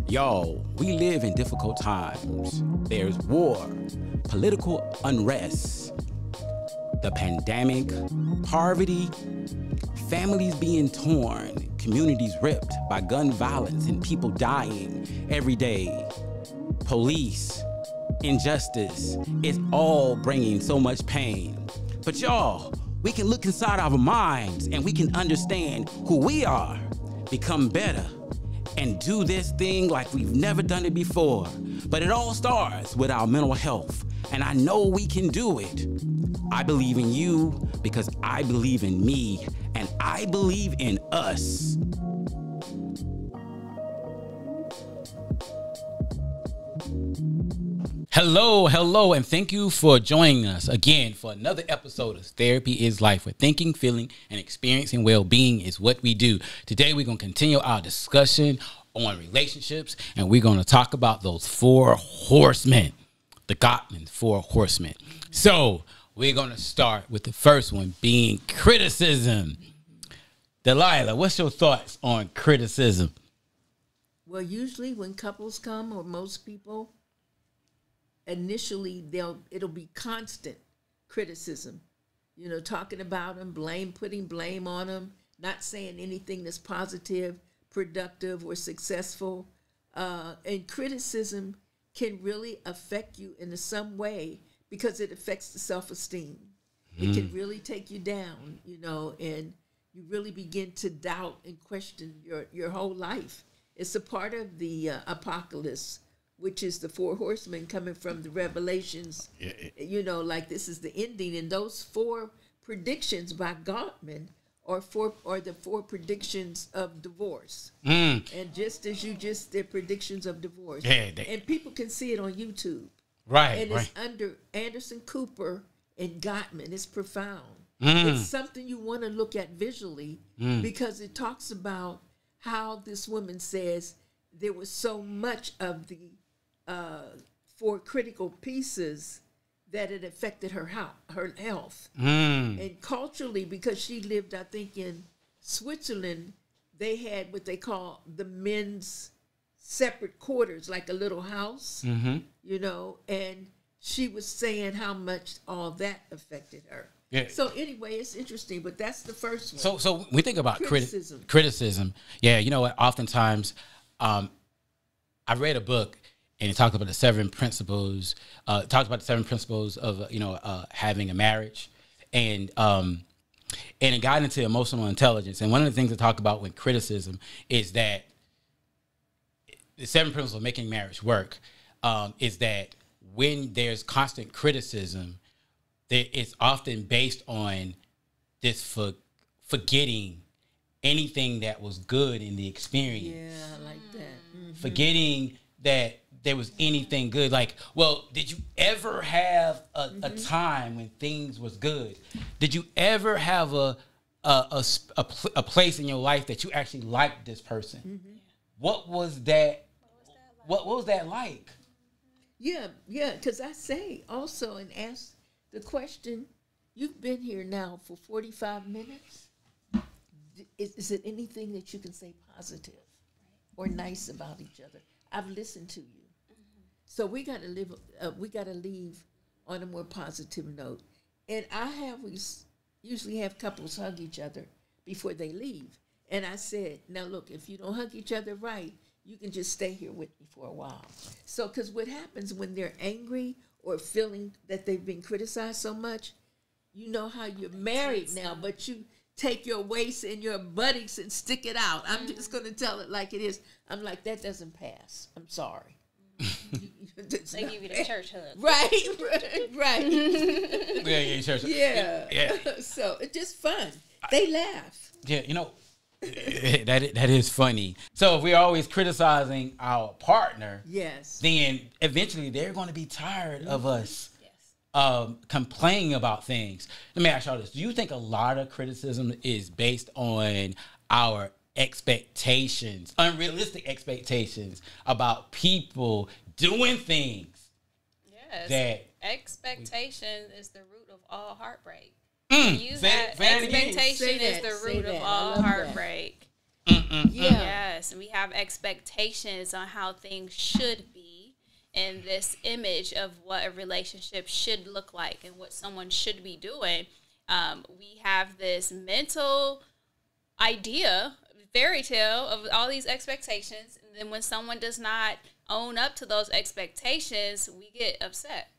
Y'all, we live in difficult times. There's war, political unrest, the pandemic, poverty, families being torn, communities ripped by gun violence and people dying every day. Police, injustice, it's all bringing so much pain. But y'all, we can look inside our minds and we can understand who we are, become better, and do this thing like we've never done it before. But it all starts with our mental health, and I know we can do it. I believe in you because I believe in me, and I believe in us. Hello, and thank you for joining us again for another episode of Therapy is Life, where thinking, feeling, and experiencing well-being is what we do. Today, we're going to continue our discussion on relationships, and we're going to talk about those four horsemen, the Gottman Four Horsemen. So, we're going to start with the first one being criticism. Delilah, what's your thoughts on criticism? Well, usually when couples come, or most people, initially it'll be constant criticism, talking about them, putting blame on them, not saying anything that's positive, productive, or successful. And criticism can really affect you in some way because it affects the self-esteem. It can really take you down, and you really begin to doubt and question your whole life. It's a part of the apocalypse, which is the four horsemen coming from the Revelations. Like this is the ending. And those four predictions by Gottman are the four predictions of divorce. And just as they're predictions of divorce. And people can see it on YouTube. Right. And it's under Anderson Cooper and Gottman. It's profound. It's something you want to look at visually because it talks about how this woman says there was so much of the four critical pieces that it affected her health. And culturally, because she lived, I think, in Switzerland, they had what they call the men's separate quarters, like a little house, and she was saying how much all that affected her. Yeah. So anyway, it's interesting, but that's the first one. So we think about criticism. Yeah, you know what? Oftentimes, I read a book and it talked about the seven principles. Talked about the seven principles of having a marriage, and it got into emotional intelligence. And one of the things to talk about with criticism is that the seven principles of making marriage work is that when there's constant criticism, it's often based on this forgetting anything that was good in the experience. Yeah, I like that. Forgetting that there was anything good. Like, well, did you ever have a time when things was good? Did you ever have a place in your life that you actually liked this person? What was that? What was that like? Yeah, because I say also and ask the question, you've been here now for 45 minutes. Is it anything that you can say positive or nice about each other? I've listened to you. So we got to leave on a more positive note. And we usually have couples hug each other before they leave. And I said, now look, if you don't hug each other right, you can just stay here with me for a while. So, because what happens when they're angry or feeling that they've been criticized so much, you know how you're married now, but you take your waist and your buttocks and stick it out. I'm just going to tell it like it is. I'm like, that doesn't pass. I'm sorry. They give you the church hug. Right. Yeah, church hug. Yeah. So it's just fun. They laugh. Yeah, that is funny. So if we're always criticizing our partner, yes, then eventually they're going to be tired of us complaining about things. Let me ask y'all this. Do you think a lot of criticism is based on our expectations, unrealistic expectations about people doing things? Yes. That expectation is the root of all heartbreak. Expectation is the root of all heartbreak. Yes, and we have expectations on how things should be, and this image of what a relationship should look like and what someone should be doing. We have this mental idea, fairy tale of all these expectations, and then when someone does not own up to those expectations, we get upset.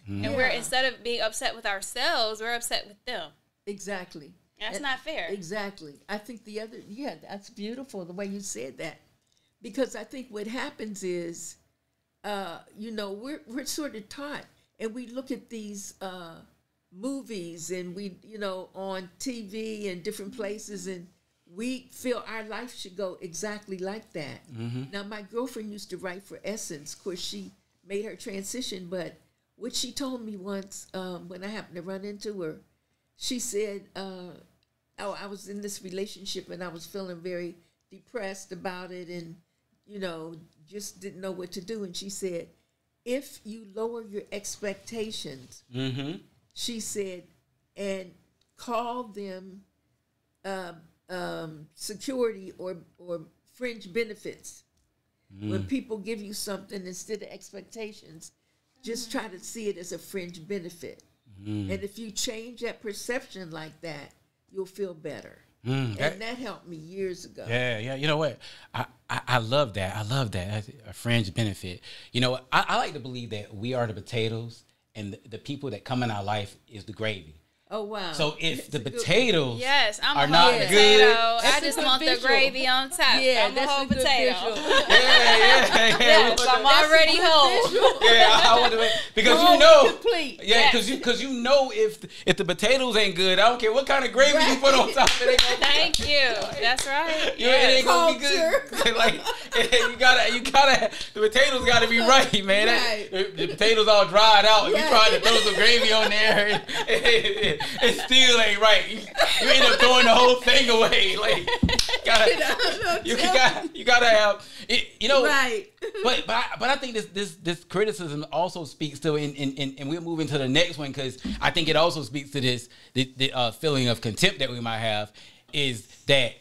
And we're, instead of being upset with ourselves, we're upset with them. Exactly. That's not fair. Exactly. I think that's beautiful the way you said that. Because I think what happens is, we're sort of taught, and we look at these movies and we, on TV and different places, and we feel our life should go exactly like that. Now, my girlfriend used to write for Essence. Of course, she made her transition, but what she told me once when I happened to run into her, she said, I was in this relationship and I was feeling very depressed about it and, just didn't know what to do. And she said, if you lower your expectations, she said, and call them security or fringe benefits. When people give you something instead of expectations, just try to see it as a fringe benefit. And if you change that perception like that, you'll feel better. And that helped me years ago. Yeah. You know what? I love that. I love that. That's a fringe benefit. I like to believe that we are the potatoes and the people that come in our life is the gravy. Oh, wow. So if the potatoes I'm are a not whole good, potato. I just good want the visual. gravy on top. Yeah, I'm a that's whole a good potato. visual. Yes, I'm already whole. I want to, because complete. because if the potatoes ain't good, I don't care what kind of gravy you put on top of it. Thank you. That's right. It ain't gonna be good. Like you gotta the potatoes gotta be right, man. Right. The potatoes all dried out. You trying to throw some gravy on there, it still ain't right. You end up throwing the whole thing away. Like you gotta have it, Right. But I think this criticism also speaks to and we're moving to the next one because I think it also speaks to the feeling of contempt that we might have is that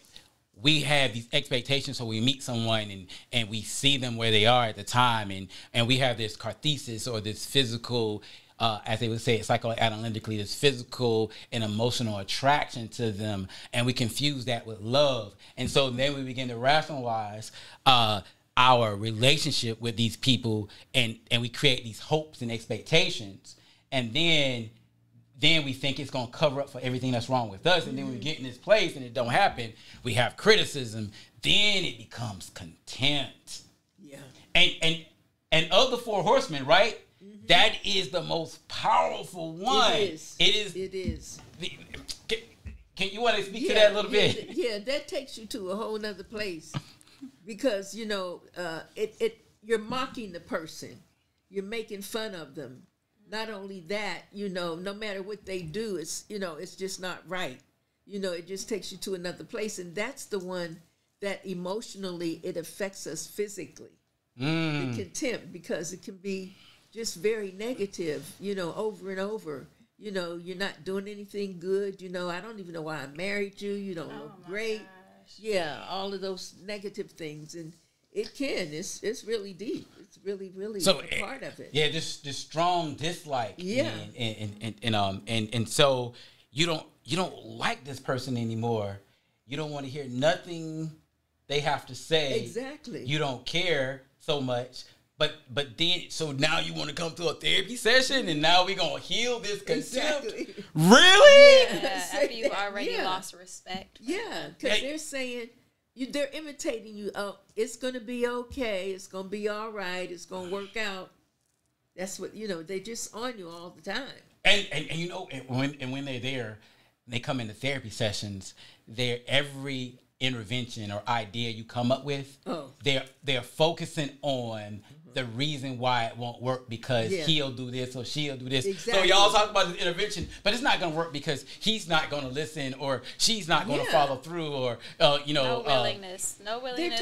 we have these expectations, so we meet someone and we see them where they are at the time, and we have this carthesis or this physical, as they would say it psychoanalytically, this physical and emotional attraction to them, and we confuse that with love. And so then we begin to rationalize our relationship with these people, and we create these hopes and expectations, and then we think it's going to cover up for everything that's wrong with us. And then when we get in this place and it don't happen, we have criticism. Then it becomes contempt. Yeah. And of the Four Horsemen, right? That is the most powerful one. It is. Can you want to speak to that a little bit? Yeah, that takes you to a whole nother place because, you're mocking the person. You're making fun of them. Not only that, no matter what they do, it's just not right. It just takes you to another place. And that's the one that emotionally it affects us physically. The contempt, because it can be just very negative, over and over. You're not doing anything good. I don't even know why I married you. You don't look great. Gosh. Yeah, all of those negative things. And it's really deep. It's really, really a part of it. Yeah, this strong dislike. Yeah. And so you don't like this person anymore. You don't want to hear nothing they have to say. Exactly. You don't care so much. But then, so now you want to come to a therapy session, and now we're going to heal this contempt? Exactly. Really? Yeah, after you've already lost respect. Yeah, because they're saying, they're imitating you. Oh, it's going to be okay. It's going to be all right. It's going to work out. That's what, they're just on you all the time. And when they're there, they come into therapy sessions, every intervention or idea you come up with, they're focusing on the reason why it won't work because he'll do this or she'll do this. Exactly. So y'all talk about this intervention, but it's not going to work because he's not going to listen or she's not going to follow through or, no willingness, no openness.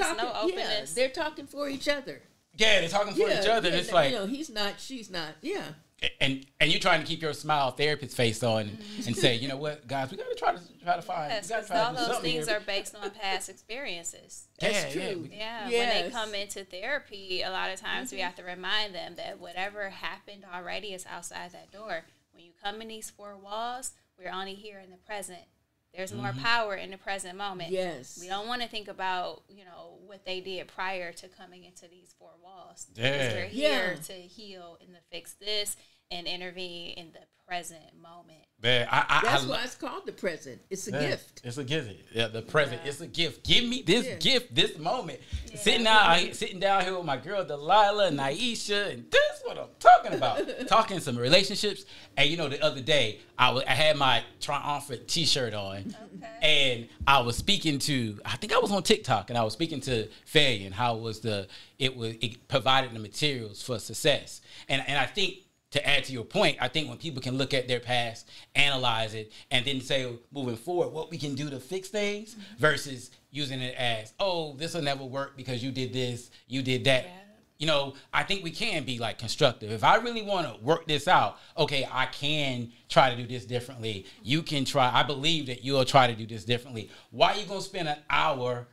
Yeah, they're talking for each other. Yeah, they're talking for each other. And it's like, he's not, she's not. Yeah. and you're trying to keep your smile therapist face on and say, you know what, guys, we got to try to find. Yes, we gotta because try to all do those something things here. are based on past experiences. That's true. Yeah, when Yes. they come into therapy, a lot of times we have to remind them that whatever happened already is outside that door. When you come in these four walls, we're only here in the present. There's more power in the present moment. Yes. We don't want to think about, what they did prior to coming into these four walls. Yeah. Because we're here to heal and to fix this and intervene in the present moment. Man, That's why it's called the present. It's a gift. It's a gift. Yeah, the present. Yeah. It's a gift. Give me this gift, this moment. Yeah. Sitting down here with my girl Delilah and Niesha, and this is what I'm talking about. Talking some relationships. And the other day I had my triumphant T-shirt on, and I was speaking to. I think I was on TikTok, and I was speaking to Faye and how it provided the materials for success. And I think, to add to your point, I think when people can look at their past, analyze it, and then say, moving forward, what we can do to fix things versus using it as, oh, this will never work because you did this, you did that. Yeah. I think we can be constructive. If I really want to work this out, okay, I can try to do this differently. You can try. I believe that you'll try to do this differently. Why are you going to spend an hour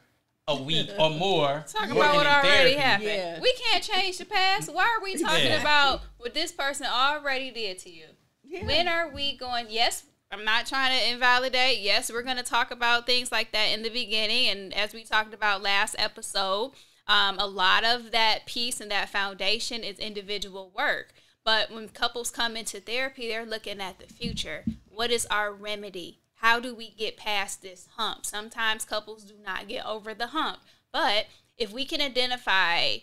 a week or more talking about what already happened? Yeah. We can't change the past. Why are we talking about what this person already did to you? Yeah. When are we going? Yes, I'm not trying to invalidate. Yes, we're going to talk about things like that in the beginning. And as we talked about last episode, a lot of that piece and that foundation is individual work. But when couples come into therapy, they're looking at the future. What is our remedy? How do we get past this hump? Sometimes couples do not get over the hump. But if we can identify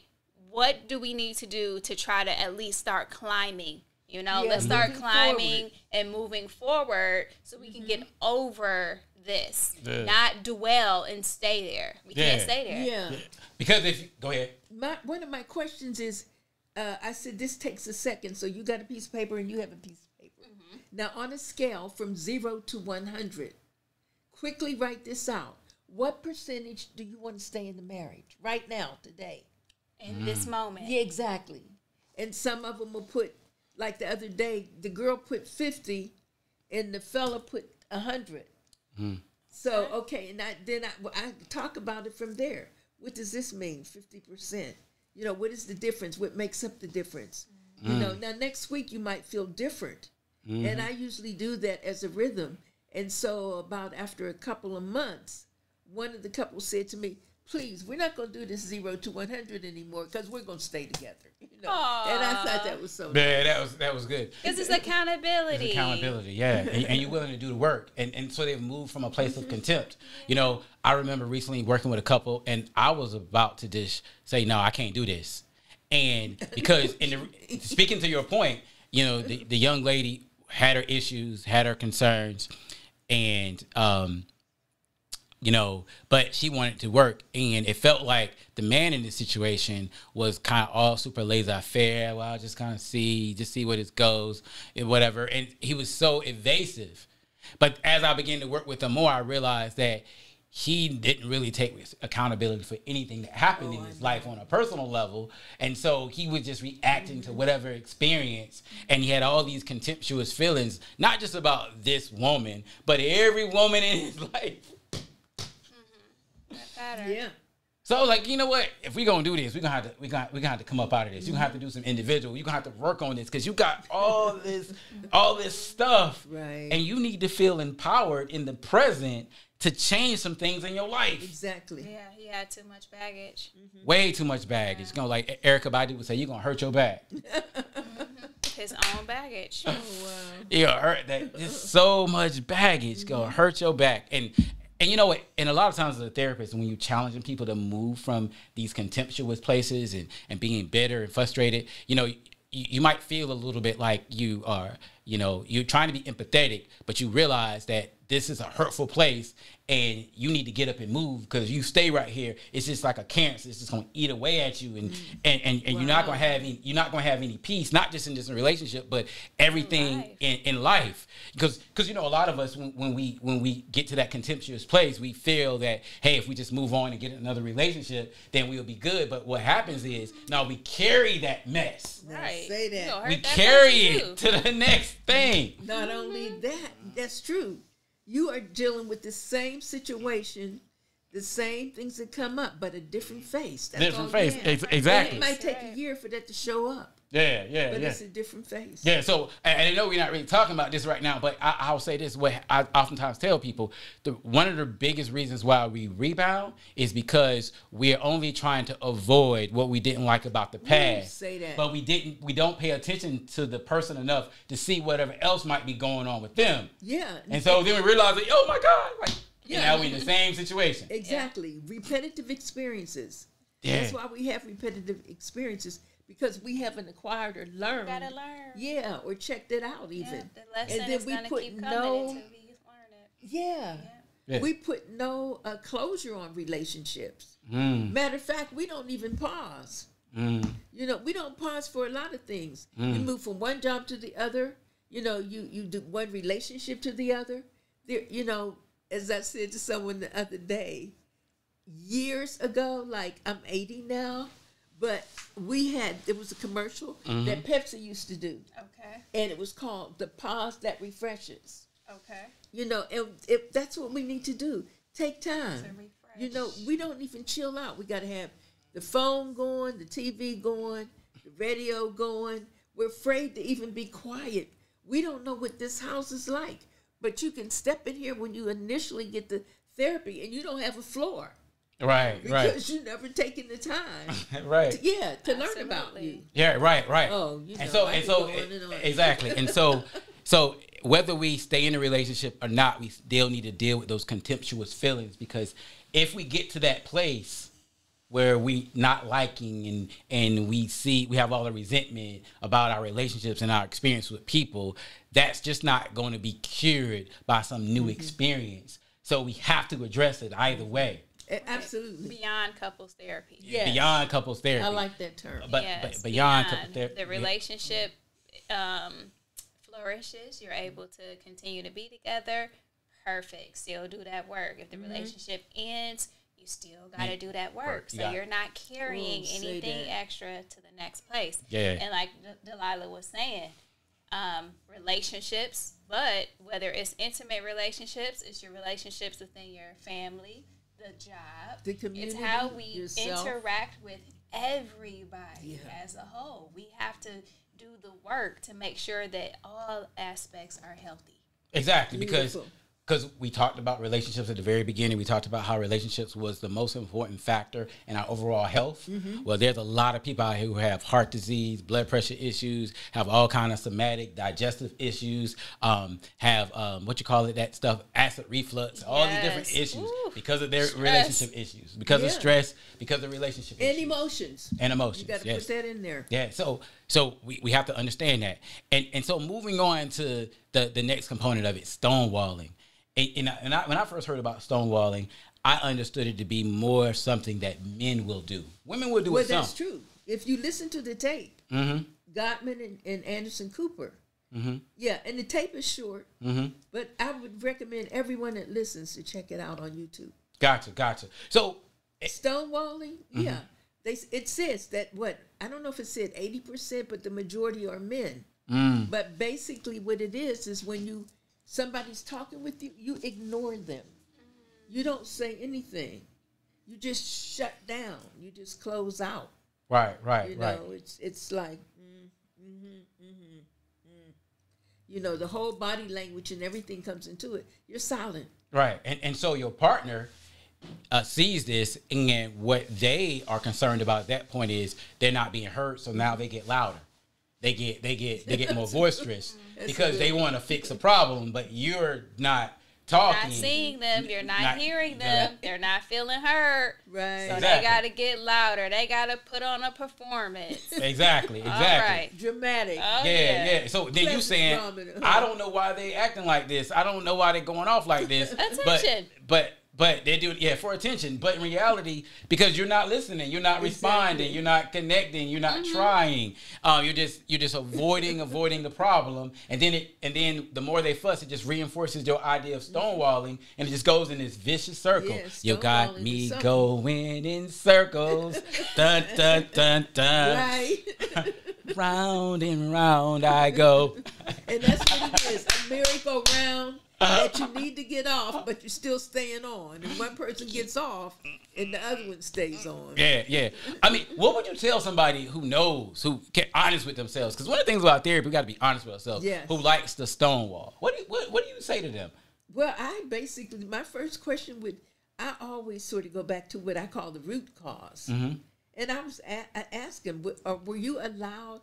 what do we need to do to try to at least start climbing, let's start climbing and moving forward so we can get over this, not dwell and stay there. We can't stay there. Yeah. Because go ahead. One of my questions is, I said this takes a second, so you got a piece of paper and you have a piece of paper. Now, on a scale from 0 to 100, quickly write this out. What percentage do you want to stay in the marriage right now, today? In this moment. Yeah, exactly. And some of them will put, like the other day, the girl put 50 and the fella put 100. So, okay, and I talk about it from there. What does this mean, 50%? What is the difference? What makes up the difference? Now next week you might feel different. And I usually do that as a rhythm. And so about after a couple of months, one of the couples said to me, please, we're not going to do this 0 to 100 anymore because we're going to stay together. And I thought that was so nice. Yeah, that was good. Because it's accountability. It's accountability, yeah. and you're willing to do the work. And so they've moved from a place of contempt. I remember recently working with a couple, and I was about to just say, no, I can't do this. And because, speaking to your point, the young lady had her issues, had her concerns, and but she wanted to work, and it felt like the man in this situation was kind of all super laissez-faire. Well, I'll just kind of see what it goes and whatever, and he was so evasive. But as I began to work with him more, I realized that he didn't really take accountability for anything that happened in his life on a personal level. And so he was just reacting to whatever experience. And he had all these contemptuous feelings, not just about this woman, but every woman in his life. That pattern. Yeah. So I was like, you know what? If we're going to do this, we're going to have to come up out of this. You're going to have to do some individual. You're going to have to work on this because you got all this stuff. Right. And you need to feel empowered in the present to change some things in your life. Exactly. Yeah, he had too much baggage. Way too much baggage. Like Erykah Badu would say, you're going to hurt your back. His own baggage. Oh, wow. You're going to hurt that. There's so much baggage going to hurt your back. And you know what? And a lot of times as a therapist, when you're challenging people to move from these contemptuous places and being bitter and frustrated, you might feel a little bit like you are, you're trying to be empathetic, but you realize that this is a hurtful place and you need to get up and move because you stay right here. It's just like a cancer. It's just going to eat away at you. And you're not going to have any peace, not just in this relationship, but everything in life. Because you know, a lot of us, when we get to that contemptuous place, we feel that, hey, if we just move on and get another relationship, then we'll be good. But what happens is, no, we carry that mess. Right. Say that. We carry it to the next thing. Not only that, that's true. You are dealing with the same situation, the same things that come up, but a different face. That's different face, exactly. And it might take a year for that to show up. But it's a different face. Yeah, so, and I know we're not really talking about this right now, but I'll say this, what I oftentimes tell people, one of the biggest reasons why we rebound is because we're only trying to avoid what we didn't like about the past. Say that. But we don't pay attention to the person enough to see whatever else might be going on with them. Yeah. And so then we realize, like, oh my God, like, and now we're in the same situation. Exactly. Repetitive experiences. Yeah. That's why we have repetitive experiences. Because we haven't acquired or learned. You gotta learn. Yeah, or checked it out even. The lesson and then is we gonna put keep coming until we learn it. Yeah. We put no closure on relationships. Matter of fact, we don't even pause. You know, we don't pause for a lot of things. You move from one job to the other. You know, you do one relationship to the other. There, you know, as I said to someone the other day, years ago, like I'm 80 now. But it was a commercial that Pepsi used to do. Okay. And it was called The Pause That Refreshes. Okay. You know, and that's what we need to do. Take time. To refresh. You know, we don't even chill out. We got to have the phone going, the TV going, the radio going. We're afraid to even be quiet. We don't know what this house is like. But you can step in here when you initially get the therapy and you don't have a floor. Right, because you never taken the time, to learn about you. Yeah, right. Oh, you know, and so exactly, and so whether we stay in a relationship or not, we still need to deal with those contemptuous feelings because if we get to that place where we not liking and we have all the resentment about our relationships and our experience with people, that's just not going to be cured by some new experience. So we have to address it either way. Absolutely. Beyond couples therapy. Yes. Beyond couples therapy. I like that term. But beyond couples therapy. The relationship flourishes. You're able to continue to be together. Perfect. Still do that work. If the relationship ends, you still got to do that work. So you're not carrying anything extra to the next place. Yeah. And like Delilah was saying, relationships, but whether it's intimate relationships, it's your relationships within your family, the job, the community, it's how we yourself. Interact with everybody as a whole. We have to do the work to make sure that all aspects are healthy. Exactly, because we talked about relationships at the very beginning. We talked about how relationships was the most important factor in our overall health. Well, there's a lot of people out here who have heart disease, blood pressure issues, have all kind of somatic digestive issues, have that stuff, acid reflux, all these different issues because of their relationship issues, because of stress, because of relationship issues. And emotions. You got to put that in there. Yeah, so we have to understand that. And so moving on to the next component of it, stonewalling. And when I first heard about stonewalling, I understood it to be more something that men will do. Women will do it some. Well, that's true. If you listen to the tape, Gottman and Anderson Cooper, and the tape is short, but I would recommend everyone that listens to check it out on YouTube. Gotcha. So stonewalling, it says that I don't know if it said 80%, but the majority are men. But basically, what it is when somebody's talking with you, you ignore them. You don't say anything. You just shut down. You just close out. Right. You know, it's like, you know, the whole body language and everything comes into it. You're silent. Right. And so your partner sees this, and what they are concerned about at that point is they're not being heard, so now they get louder. They get more boisterous because they want to fix a problem, but you're not talking. You're not seeing them. You're not hearing them. Yeah. They're not feeling heard. Right. So Exactly. they got to get louder. They got to put on a performance. Exactly. All right. Dramatic. Oh, Yeah. So then you saying, I don't know why they acting like this. I don't know why they going off like this. Attention. But they do it, for attention. But in reality, because you're not listening, you're not responding, you're not connecting, you're not trying. You're just avoiding the problem. And then the more they fuss, it just reinforces your idea of stonewalling, and it just goes in this vicious circle. Yeah, you got stonewalling me is something. going in circles. Dun dun dun dun. Right. Round and round I go. And that's what it is. A merry-go-round that you need to get off, but you're still staying on. And one person gets off, and the other one stays on. Yeah. I mean, what would you tell somebody who knows, who get honest with themselves? Because one of the things about therapy, we got to be honest with ourselves. Yes. Who likes the stonewall? What do you say to them? Well, my first question I always sort of go back to what I call the root cause. Mm-hmm. And I was asking, were you allowed,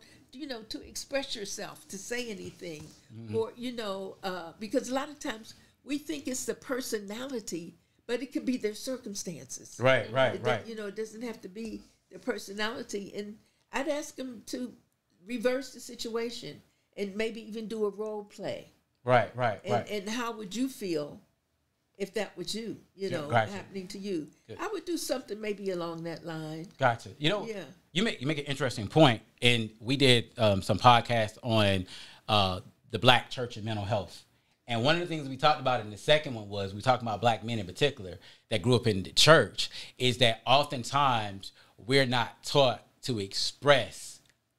to express yourself, to say anything? Mm-hmm. Or, because a lot of times we think it's the personality, but it could be their circumstances. Right. It doesn't have to be their personality. And I'd ask them to reverse the situation and maybe even do a role play. Right. And how would you feel if that was you, Gotcha. happening to you? Good. I would do something maybe along that line. Gotcha. Yeah. You make an interesting point, and we did some podcasts on the Black church and mental health. And one of the things we talked about in the second one was we talked about Black men in particular that grew up in the church, is that oftentimes we're not taught to express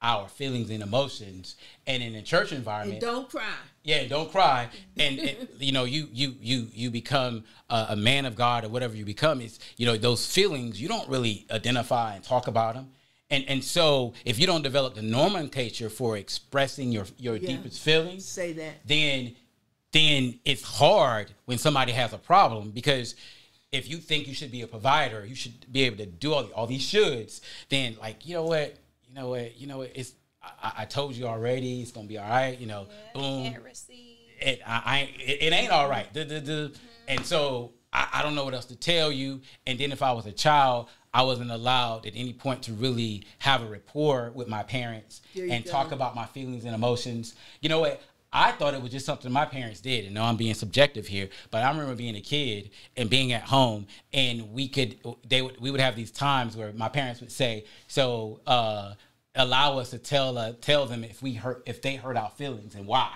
our feelings and emotions, and in a church environment, And don't cry. yeah, don't cry, and you become a man of God or whatever you become. Is those feelings, you don't really identify and talk about them, and so if you don't develop the nomenclature for expressing your deepest feelings, Say that. then it's hard when somebody has a problem, because if you think you should be a provider, you should be able to do all these shoulds, then you know what, it's I told you already, it's gonna be all right, boom. Can't receive. It ain't all right. And so I don't know what else to tell you. And then if I was a child, I wasn't allowed at any point to really have a rapport with my parents and talk about my feelings and emotions. You know what? I thought it was just something my parents did. And now I'm being subjective here, but I remember being a kid and being at home, and we would have these times where my parents would say, so allow us to tell them if they hurt our feelings and why.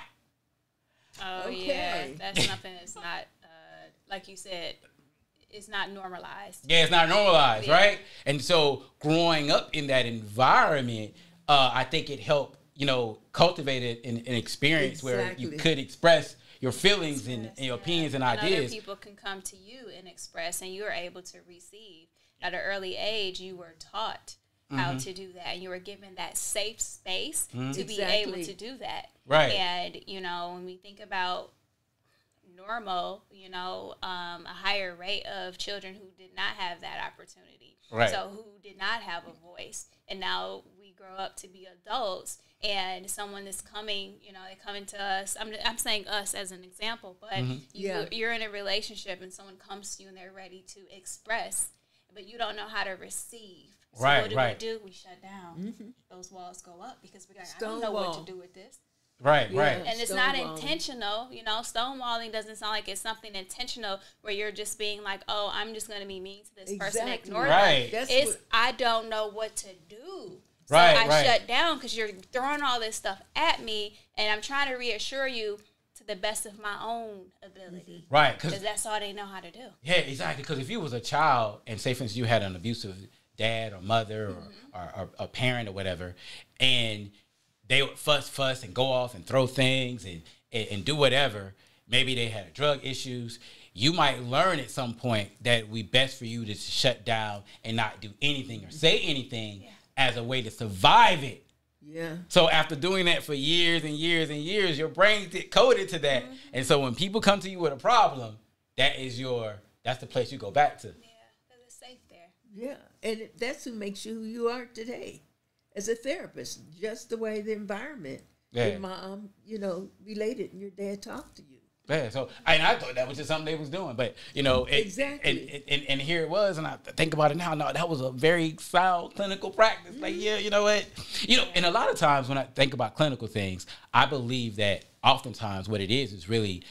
Oh, Okay. yeah. That's something that's not, like you said, it's not normalized. Yeah, it's not normalized, Yeah. right? And so growing up in that environment, I think it helped, cultivate an experience where you could express your feelings and your opinions and ideas. Other people can come to you and express, and you are able to receive. At an early age, you were taught how to do that, and you were given that safe space to be able to do that. Right. And, when we think about normal, a higher rate of children who did not have that opportunity. Right. So who did not have a voice. And now we grow up to be adults, and someone is coming, they come into us. I'm saying us as an example, but you're in a relationship and someone comes to you and they're ready to express, but you don't know how to receive. So what do? We shut down. Those walls go up because we're like, I don't know what to do with this. Right. And it's not intentional. Stonewalling doesn't sound like it's something intentional where you're just being like, oh, I'm just going to be mean to this person and ignore them. I don't know what to do. So I shut down because you're throwing all this stuff at me, and I'm trying to reassure you to the best of my own ability. Right. Because that's all they know how to do. Yeah, exactly. Because if you was a child and say, for instance, you had an abusive dad or mother or a parent or whatever, and they would fuss and go off and throw things and do whatever. Maybe they had drug issues. You might learn at some point that we best for you to shut down and not do anything or say anything as a way to survive it. Yeah. So after doing that for years and years and years, your brain get coded to that. And so when people come to you with a problem, that's the place you go back to. Yeah, because it's safe there. Yeah. And that's who makes you who you are today as a therapist, just the way the environment your mom, related and your dad talked to you. Yeah, so and I thought that was just something they was doing, but Exactly. And here it was, and I think about it now. No, that was a very sound clinical practice. Like, yeah, you know what, and a lot of times when I think about clinical things, I believe that oftentimes what it is really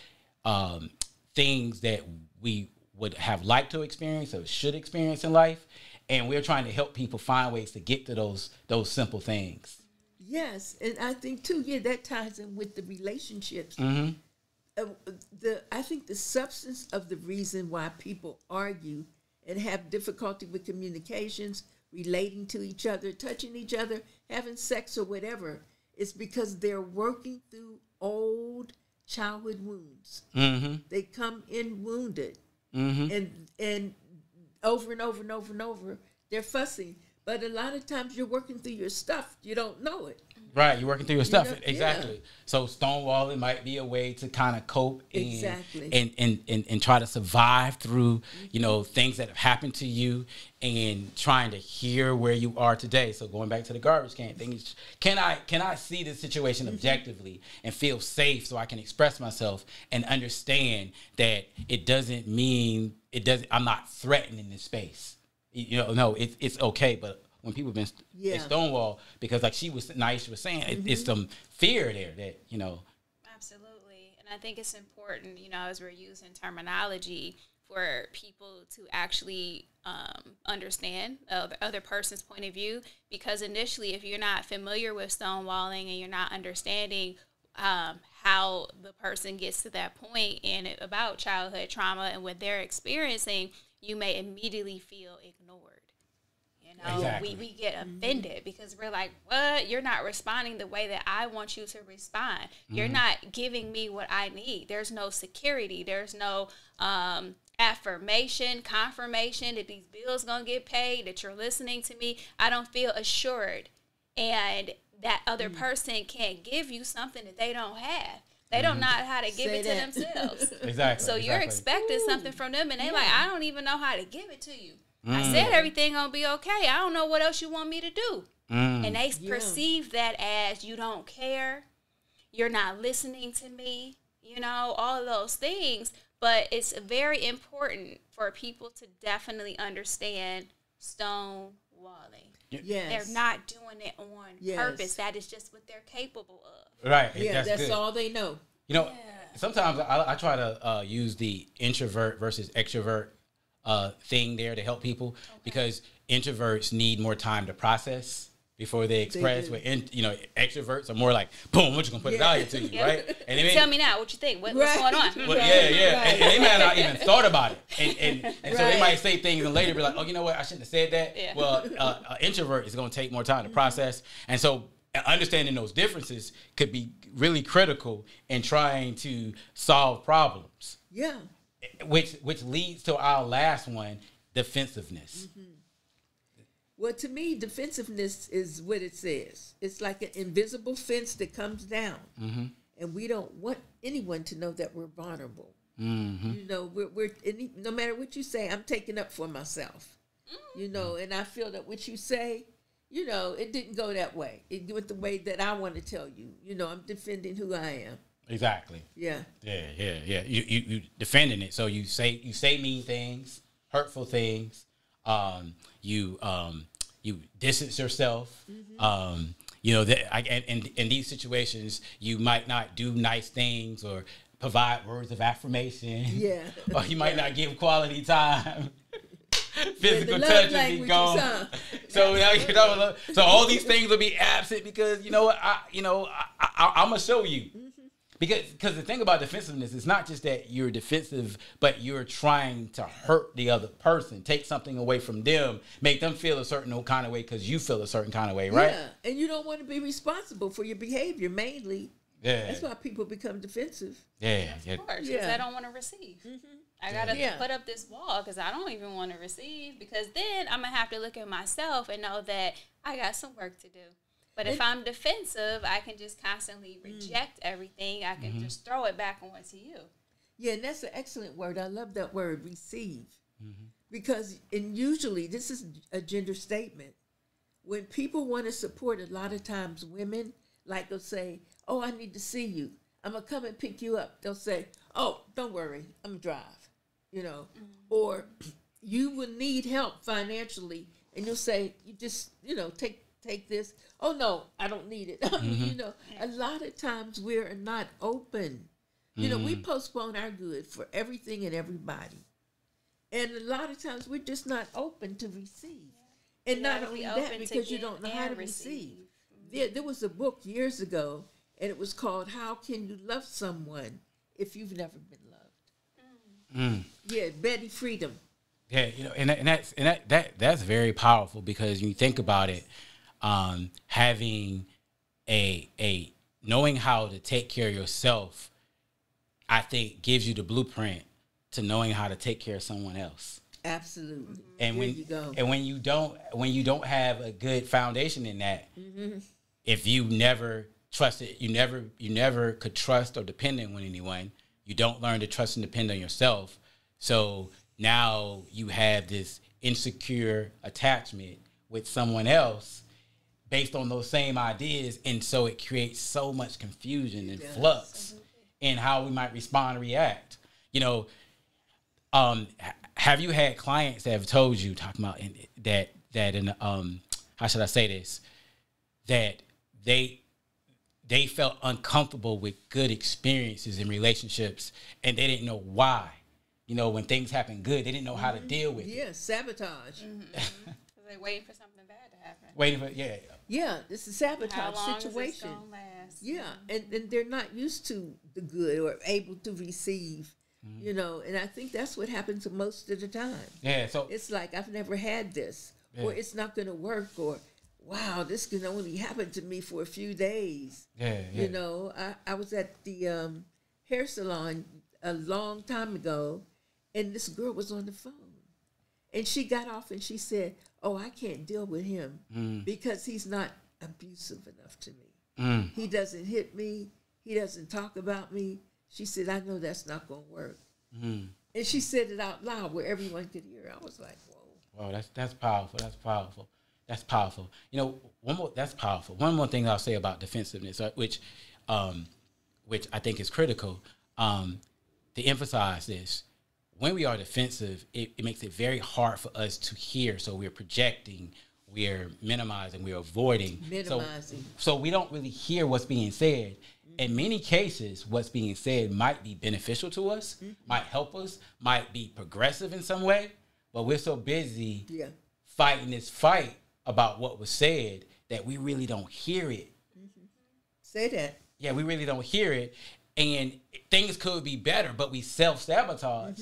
things that we would have liked to experience or should experience in life, and we're trying to help people find ways to get to those simple things. Yes, and I think too, that ties in with the relationships. Mm-hmm. I think the substance of the reason why people argue and have difficulty with communications, relating to each other, touching each other, having sex or whatever, is because they're working through old childhood wounds. Mm-hmm. They come in wounded, Mm-hmm. and over and over and over and over, they're fussing. But a lot of times you're working through your stuff, you don't know it. Right, you're working through your stuff. know, Exactly. yeah. So stonewalling might be a way to kind of cope Exactly. and try to survive through, things that have happened to you and trying to hear where you are today. So going back to the garbage can thing, can I see this situation objectively and feel safe so I can express myself and understand that I'm not threatening this space. No, it's okay, but when people have been stonewall, because like Niesha was saying, it's some fear there that, Absolutely. And I think it's important, as we're using terminology, for people to actually understand the other person's point of view, because initially, if you're not familiar with stonewalling and you're not understanding how the person gets to that point and about childhood trauma and what they're experiencing, you may immediately feel ignored. Exactly. We get offended because we're like, what? You're not responding the way that I want you to respond. You're not giving me what I need. There's no security. There's no affirmation, confirmation that these bills going to get paid, that you're listening to me. I don't feel assured. And that other person can't give you something that they don't have. They don't know how to give it to themselves. Exactly. So you're expecting something from them, and they like, I don't even know how to give it to you. I said everything gonna be okay. I don't know what else you want me to do. And they perceive that as you don't care, you're not listening to me, all of those things. But it's very important for people to definitely understand stonewalling. Yes. They're not doing it on purpose. That is just what they're capable of. Right. Yeah, that's good. all they know. Sometimes I try to use the introvert versus extrovert thing there to help people, because introverts need more time to process before they express. Where extroverts are more like, boom, we're just gonna put it out here to you, right? And tell me now what you think. What's going on? Well, and they might not even thought about it, and so they might say things and later be like, oh, you know what, I shouldn't have said that. Yeah. Well, an introvert is gonna take more time to process, and so understanding those differences could be really critical in trying to solve problems. Yeah. Which leads to our last one, defensiveness. Well, to me, defensiveness is what it says. It's like an invisible fence that comes down, and we don't want anyone to know that we're vulnerable. We're no matter what you say, I'm taking up for myself. And I feel that what you say, it didn't go that way. It went the way that I want to tell you. I'm defending who I am. Exactly. Yeah. Yeah. You defending it. So you say mean things, hurtful things. You distance yourself. In these situations, you might not do nice things or provide words of affirmation. Yeah. Or you might not give quality time. Physical touch will be gone. So so all these things will be absent because I'm gonna show you. Because the thing about defensiveness is not just that you're defensive, but you're trying to hurt the other person, take something away from them, make them feel a certain kind of way because you feel a certain kind of way, right? Yeah, and you don't want to be responsible for your behavior mainly. Yeah. That's why people become defensive. Yeah. Of course, because I don't want to receive. I got to put up this wall because I don't even want to receive, because then I'm going to have to look at myself and know that I got some work to do. But if I'm defensive, I can just constantly reject everything. I can just throw it back onto you. Yeah, and that's an excellent word. I love that word, receive. Because, and usually, this is a gender statement. When people want to support, a lot of times women, like they'll say, oh, I need to see you. I'm going to come and pick you up. They'll say, oh, don't worry, I'm going to drive, you know. Or you will need help financially, and you'll say, you just, you know, take this. Oh, no, I don't need it. I mean, you know, a lot of times we're not open. You know, we postpone our good for everything and everybody. And a lot of times we're just not open to receive. And not only that, because you don't know how to receive. There was a book years ago, and it was called How Can You Love Someone If You've Never Been Loved? Yeah, Betty Friedan. Yeah, you know, and that's very powerful, because you think about it, having a knowing how to take care of yourself, I think gives you the blueprint to knowing how to take care of someone else. Absolutely. And when you don't have a good foundation in that, if you never trusted, you never could trust or depend on anyone. You don't learn to trust and depend on yourself. So now you have this insecure attachment with someone else based on those same ideas, and so it creates so much confusion and flux in how we might respond and react. You know, have you had clients that have told you, talking about that in how should I say this, that they felt uncomfortable with good experiences in relationships, and they didn't know why? You know, when things happen good, they didn't know how to deal with it. Yeah, sabotage. They're waiting for something bad to happen. Waiting for, Yeah, it's a sabotage How long situation. is this gonna last? Yeah, and they're not used to the good or able to receive, you know, and I think that's what happens most of the time. Yeah, so It's like, I've never had this, or it's not going to work, or wow, this can only happen to me for a few days. You know, I was at the hair salon a long time ago, and this girl was on the phone. And she got off and she said, oh, I can't deal with him because he's not abusive enough to me. He doesn't hit me. He doesn't talk about me. She said, I know that's not going to work. And she said it out loud where everyone could hear. I was like, whoa. Wow, that's powerful. That's powerful. That's powerful. You know, that's powerful. One more thing I'll say about defensiveness, which I think is critical, to emphasize this. When we are defensive, it makes it very hard for us to hear. So we're projecting, we're minimizing, we're avoiding. So we don't really hear what's being said. In many cases, what's being said might be beneficial to us, might help us, might be progressive in some way, but we're so busy fighting this fight about what was said that we really don't hear it. Say that. Yeah, we really don't hear it. And things could be better, but we self-sabotage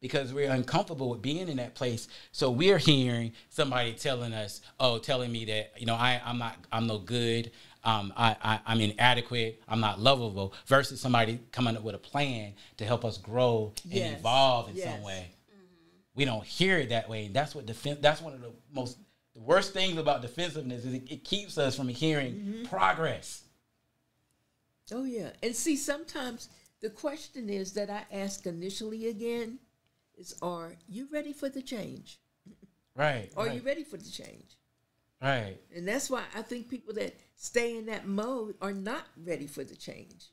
because we're uncomfortable with being in that place. So we're hearing somebody telling us, telling me that, you know, I'm no good. I'm inadequate. I'm not lovable, versus somebody coming up with a plan to help us grow and evolve in some way. We don't hear it that way. And that's what that's one of the worst things about defensiveness is it keeps us from hearing progress. Oh, yeah. And see, sometimes the question is that I ask initially again is, are you ready for the change? Right. Are you ready for the change? Right. And that's why I think people that stay in that mode are not ready for the change.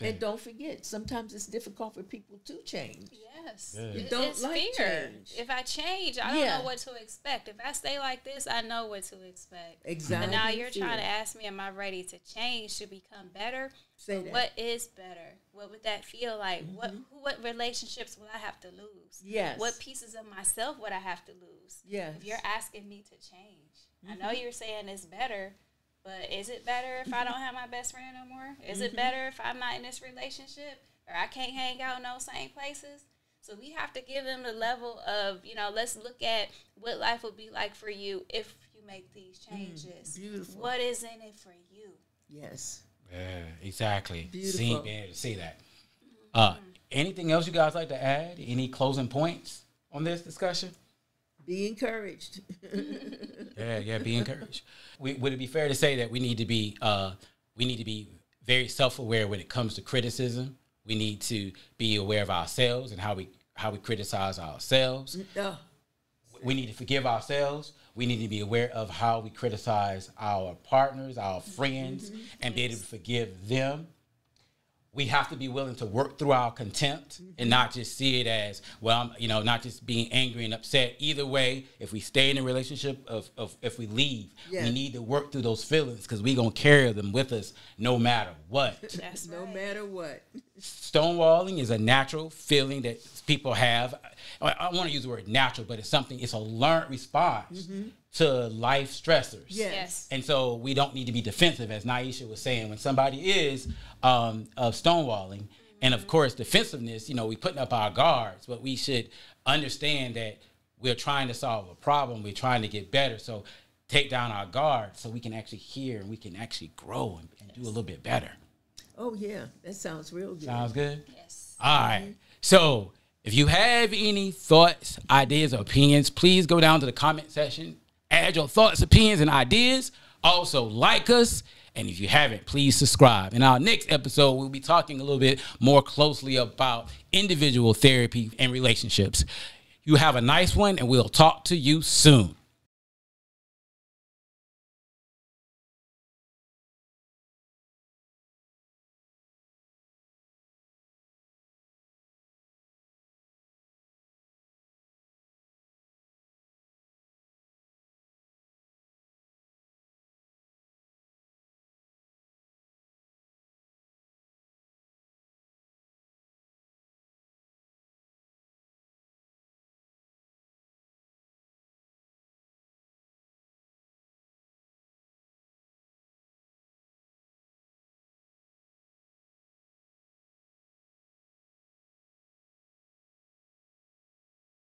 And don't forget, sometimes it's difficult for people to change. Yes. You don't it's like fear. change. If I change, I don't know what to expect. If I stay like this, I know what to expect. Exactly. But now you're trying to ask me, am I ready to change, to become better? Say that. What is better? What would that feel like? What relationships will I have to lose? Yes. What pieces of myself would I have to lose? Yes. If you're asking me to change. I know you're saying it's better, but is it better if I don't have my best friend no more? Is it better if I'm not in this relationship, or I can't hang out in those same places? So we have to give them the level of, you know, let's look at what life will be like for you if you make these changes. Beautiful. What is in it for you? Yes. Yeah, exactly. Beautiful. Being able to see that. Anything else you guys like to add? Any closing points on this discussion? Be encouraged. Yeah, be encouraged. Would it be fair to say that we need to be very self-aware when it comes to criticism? We need to be aware of ourselves and how we criticize ourselves. We need to forgive ourselves. We need to be aware of how we criticize our partners, our friends, and be able to forgive them. we have to be willing to work through our contempt and not just see it as, well, you know, not just being angry and upset. Either way, if we stay in a relationship, if we leave, we need to work through those feelings because we're going to carry them with us no matter what. That's no matter what. Stonewalling is a natural feeling that people have. I want to use the word natural, but it's a learned response to life stressors. Yes. And so we don't need to be defensive, as Niesha was saying, when somebody is stonewalling. And of course, defensiveness, you know, we putting up our guards, but we should understand that we're trying to solve a problem. We're trying to get better. So take down our guard so we can actually hear and we can actually grow and do a little bit better. Oh, yeah. That sounds real good. Sounds good? Yes. All right. So if you have any thoughts, ideas, or opinions, please go down to the comment section. Add your thoughts, opinions, and ideas. Also, like us. And if you haven't, please subscribe. In our next episode, we'll be talking a little bit more closely about individual therapy and relationships. You have a nice one, and we'll talk to you soon.